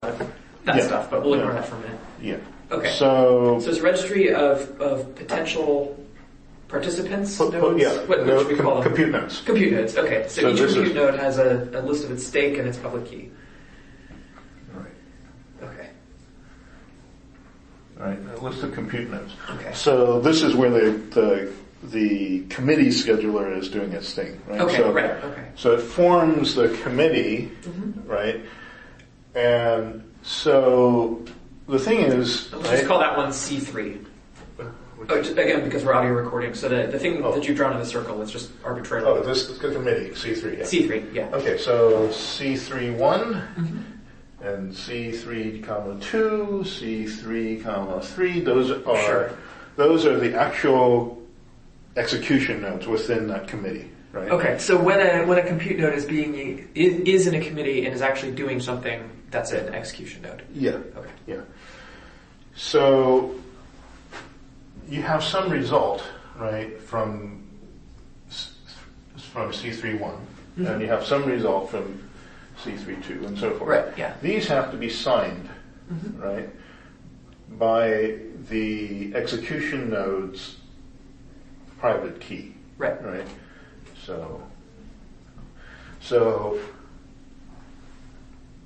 that stuff, but we'll ignore that for a minute. Yeah. Okay. So it's a registry of potential participants. Nodes? Yeah. What should we call them? Compute nodes. Compute nodes. Okay. So each compute node has a list of its stake and its public key. Right. Okay. Right. A list of compute nodes. Okay. So this is where the committee scheduler is doing its thing, right? Okay. So, right. Okay. So it forms the committee, right? And so the thing is, Let's just call that one C3. Again, because we're audio recording, so the thing that you've drawn in the circle is just arbitrarily. Oh, this is the committee, C3. Yeah. C3, yeah. Okay, so C3-1 and C3, 2, C3, 3. Those are the actual execution nodes within that committee, right? Okay, so when a compute node is in a committee and is actually doing something, that's an execution node. Yeah. Okay. Yeah. So you have some result, right, from C3-1, and you have some result from C3-2, and so forth. Right. Yeah. These have to be signed, right, by the execution node's private key. Right. Right. So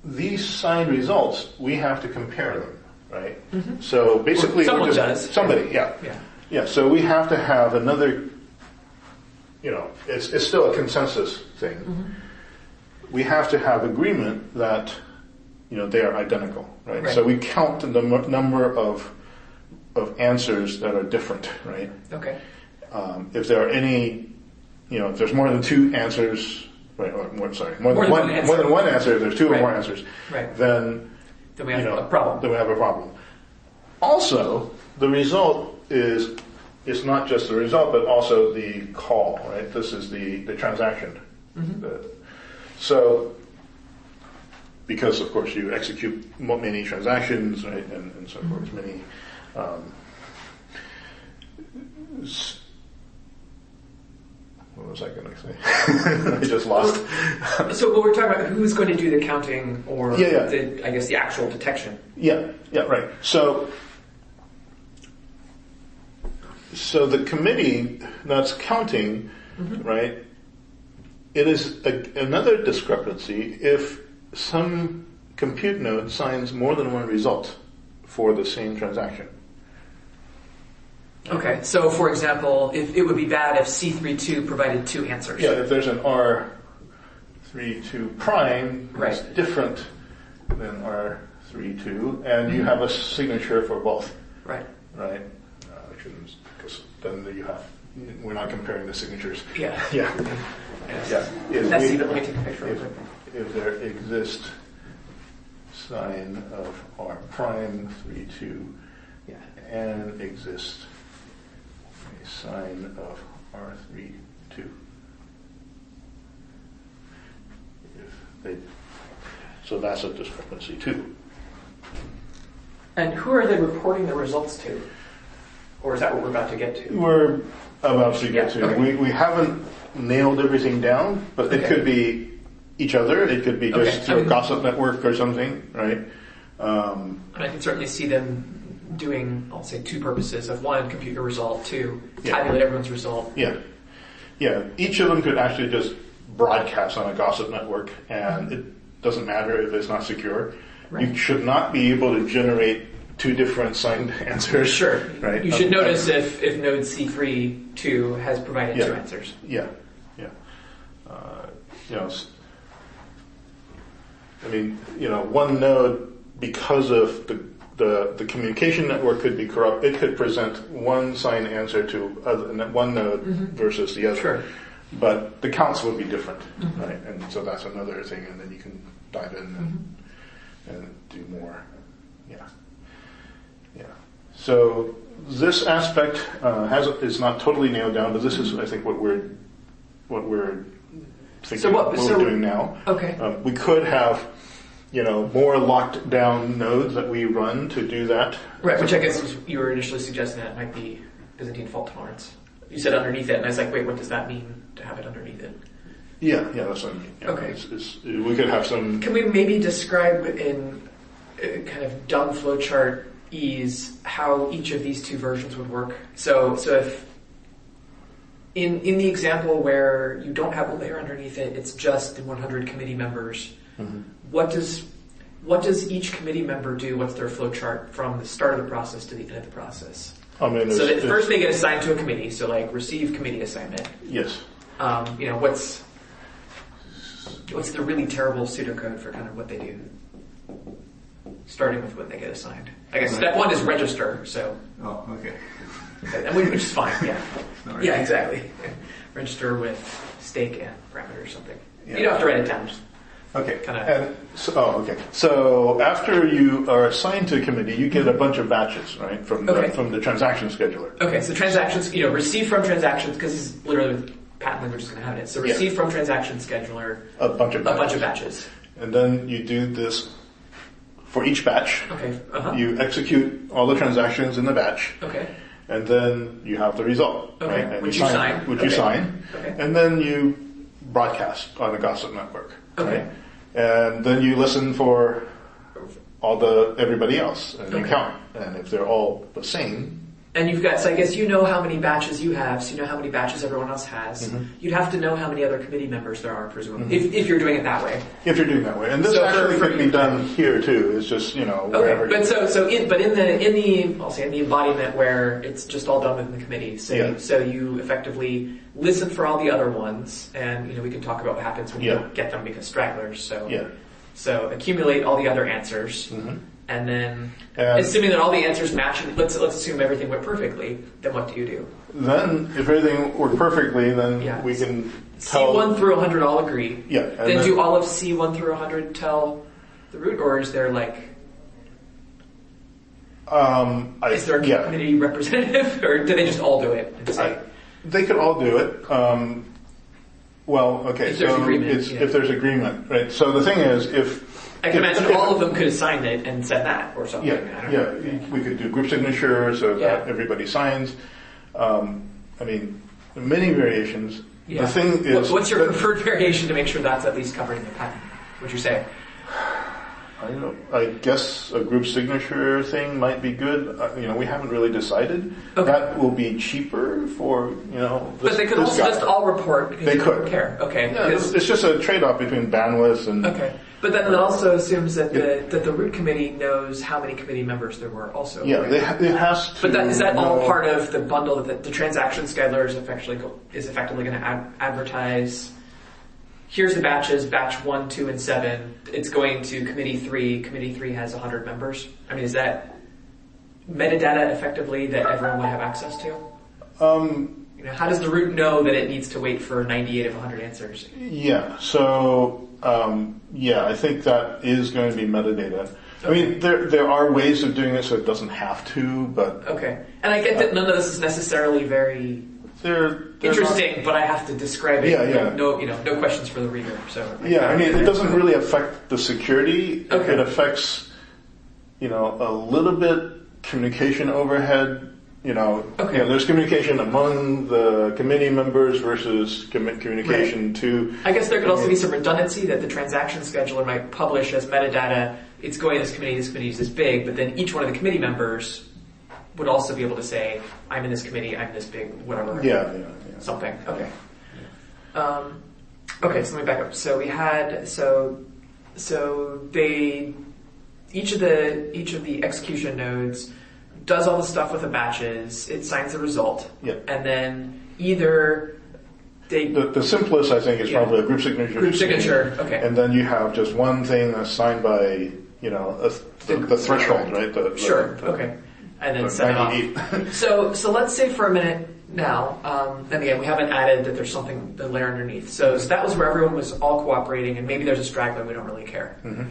these signed results, we have to compare them, right? So basically, someone does. Somebody, yeah. Yeah, so we have to have another, it's still a consensus thing. We have to have agreement that, they are identical, right? So we count the number of answers that are different, right? Okay. If there are any, if there's more than two answers, right, or more than one answer, if there's two or more answers, then we have a problem. Then we have a problem. Also, the result is not just the result, but also the call, right? This is the transaction. So, because of course you execute many transactions, right, and so forth, many. What was I going to say? I just lost. So we're talking about who's going to do the counting or the actual detection. Yeah, right. So the committee that's counting, right, it is another discrepancy if some compute node signs more than one result for the same transaction. Okay, so for example, if it would be bad if C32 provided two answers. Yeah, if there's an R32 prime that's different than R32, and you have a signature for both. Right. Because then we're not comparing the signatures. Yeah. Yeah. Yes. Let me take a picture of it. If there exists sign of R prime 32 and exists a sign of R32. So that's a discrepancy too. And who are they reporting the results to? Or is that what we're about to get to? We're about to get to. Okay. We haven't nailed everything down, but it could be each other. It could be just through a gossip network or something, right? And I can certainly see them doing, I'll say, two purposes. Of one, compute a result. Two, tabulate everyone's result. Yeah. Each of them could actually just broadcast on a gossip network, and it doesn't matter if it's not secure. Right. You should not be able to generate two different signed answers. Sure. Right. You should notice if node C3-2 has provided two answers. Yeah. One node, because of the communication network could be corrupt, it could present one signed answer to one node versus the other. Sure. But the counts would be different, right? And so that's another thing, and then you can dive in and do more. So this aspect is not totally nailed down, but this is, I think, what we're thinking. We're doing now. Okay. We could have, more locked down nodes that we run to do that. Right, which I guess you were initially suggesting that it might be Byzantine fault tolerance. You said underneath it, and I was like, wait, what does that mean to have it underneath it? Yeah, that's what I mean. Yeah, okay. We could have some... Can we maybe describe in kind of dumb flowchart ease how each of these two versions would work. So if in the example where you don't have a layer underneath it, it's just the 100 committee members. Mm-hmm. What does each committee member do? What's their flowchart from the start of the process to the end of the process? I mean, so that first they get assigned to a committee, so like receive committee assignment. Yes. What's the really terrible pseudocode for kind of what they do? Starting with when they get assigned. I guess step one is register, so. Oh, okay. Which is fine, yeah. Right. Yeah, exactly. Register with stake and parameter or something. Yeah. You don't have to write it down. Just okay. Kinda. Okay. So after you are assigned to a committee, you get a bunch of batches, right, from the transaction scheduler. Okay, so transactions, receive from transactions, because it's literally with patent language is going to have it. So receive from transaction scheduler a bunch of batches. And then you do this for each batch. Okay. You execute all the transactions in the batch. Okay. And then you have the result. Okay. Right? And Which you sign. You sign. Okay. And then you broadcast on the Gossip Network. Okay. Right? And then you listen for everybody else, and you count. And if they're all the same. And you've got, so I guess you know how many batches you have, so you know how many batches everyone else has. Mm-hmm. You'd have to know how many other committee members there are, presumably, if you're doing it that way. If you're doing it that way. And this actually could be done here too. It's just, wherever. Okay, but in the embodiment where it's just all done within the committee, so you effectively listen for all the other ones, and we can talk about what happens when you don't get them because stragglers. So accumulate all the other answers. Mm-hmm. And then, assuming that all the answers match, and let's assume everything went perfectly, then what do you do? Then, if everything worked perfectly, then we can tell... C1 through 100 all agree. Yeah. Then do all of C1 through 100 tell the root, or is there like... is there a committee representative, or do they just all do it and say... They could all do it. If there's agreement, right? So the thing is, I can imagine all of them could have signed it and said that or something. We could do group signature so that everybody signs. Many variations. Yeah. The thing is... What's your preferred variation to make sure that's at least covered in the patent? Would you say? I guess a group signature thing might be good. We haven't really decided. Okay. That will be cheaper for, But they could also just all report because they don't care. Okay. Yeah, it's just a trade-off between bandwidth and... Okay. But then it also assumes that the root committee knows how many committee members there were also. Yeah, right? It has to. But is that all part of the bundle that the transaction scheduler is effectively going to advertise? Here's the batches, batch 1, 2, and 7. It's going to committee 3. Committee 3 has 100 members. Is that metadata effectively that everyone would have access to? How does the root know that it needs to wait for 98 of 100 answers? Yeah, so... I think that is going to be metadata. Okay. There are ways of doing it so it doesn't have to, but... Okay. And I get that none of this is necessarily very interesting, but I have to describe it. Yeah. No questions for the reader. So it doesn't really affect the security. Okay. It affects, a little bit communication overhead. There's communication among the committee members versus communication to... I guess there could also be some redundancy that the transaction scheduler might publish as metadata. It's going this committee is this big, but then each one of the committee members would also be able to say, I'm in this committee, I'm this big, whatever. Yeah. Something. Okay. Okay, so let me back up. So we had, each of the execution nodes does all the stuff with the batches, it signs the result, and then either they... The simplest, I think, is probably a group signature. Group signature, okay. And then you have just one thing assigned by, the threshold, right? Okay. And then set it off. So let's say for a minute now, and again, we haven't added that there's the layer underneath. So that was where everyone was all cooperating, and maybe there's a straggler, we don't really care. Mm-hmm.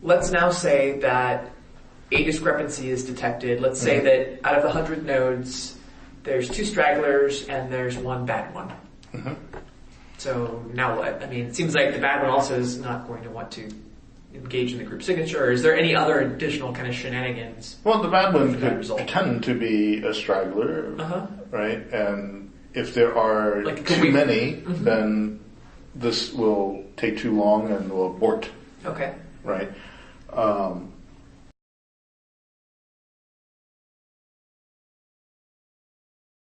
Let's now say that a discrepancy is detected. Let's say that out of the 100 nodes, there's 2 stragglers and there's 1 bad one. Mm-hmm. So now what? It seems like the bad one also is not going to want to engage in the group signature. Or is there any other additional kind of shenanigans? Well, the bad one could pretend to be a straggler, right? And if there are too many, then this will take too long and will abort. Okay. Right?